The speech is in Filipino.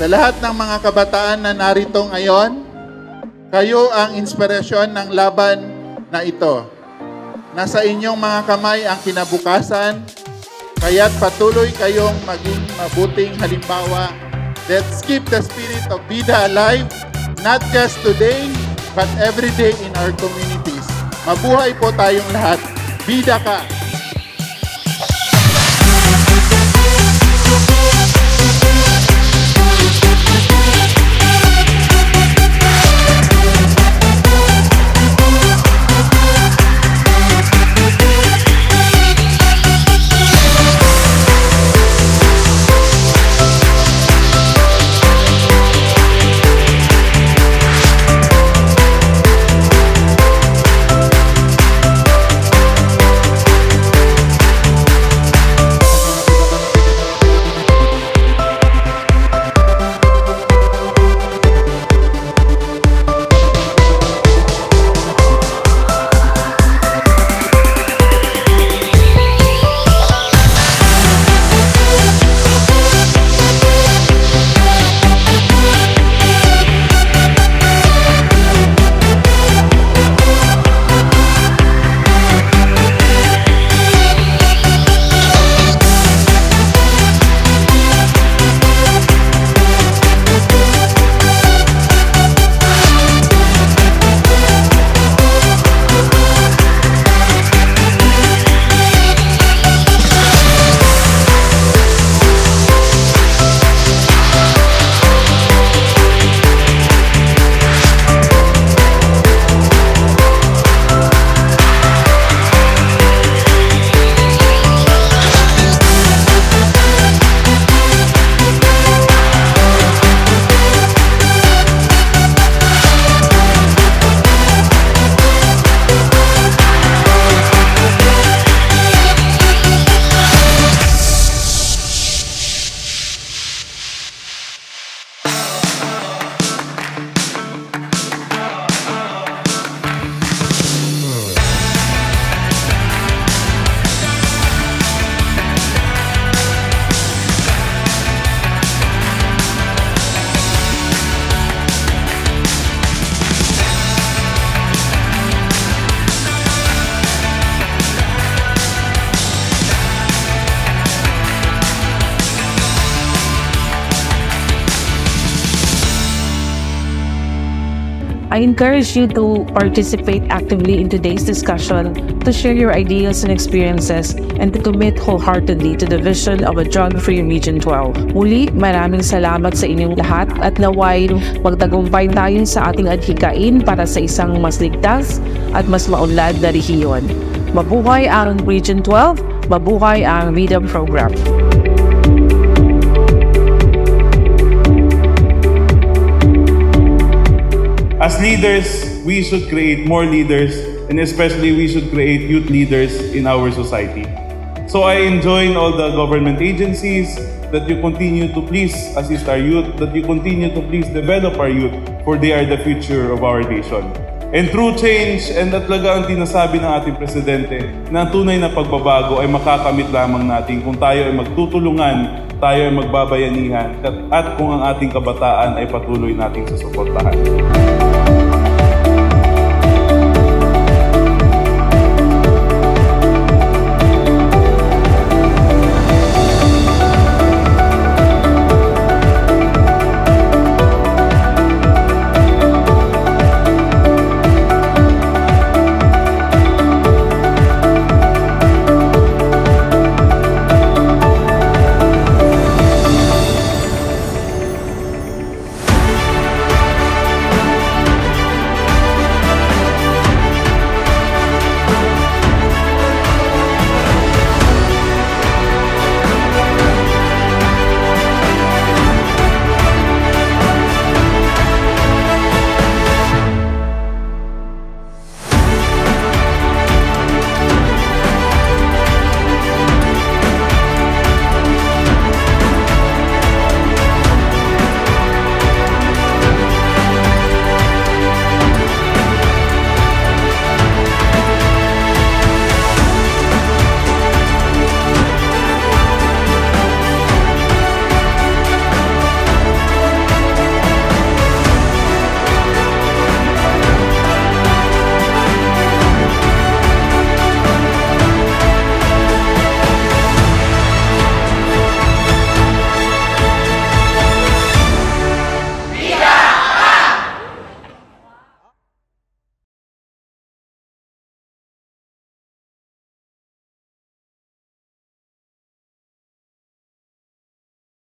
Sa lahat ng mga kabataan na narito ngayon, kayo ang inspirasyon ng laban na ito. Nasa inyong mga kamay ang kinabukasan, kaya't patuloy kayong maging mabuting halimbawa. Let's keep the spirit of Bida alive, not just today, but every day in our communities. Mabuhay po tayong lahat. Bida ka! I encourage you to participate actively in today's discussion, to share your ideas and experiences, and to commit wholeheartedly to the vision of a drug-free Region 12. Muli, maraming salamat sa inyong lahat at naway magtagumpay tayo sa ating adhikain para sa isang mas ligtas at mas maunlad na rehiyon. Mabuhay ang Region 12, mabuhay ang Bida Program. As leaders, we should create more leaders, and especially we should create youth leaders in our society. So I enjoin all the government agencies that you continue to please assist our youth, that you continue to please develop our youth, for they are the future of our nation. And through change, and at talaga ang tinasabi ng ating Presidente, na ang tunay na pagbabago ay makakamit lamang natin kung tayo ay magtutulungan, tayo ay magbabayanihan, at kung ang ating kabataan ay patuloy nating susuportahan.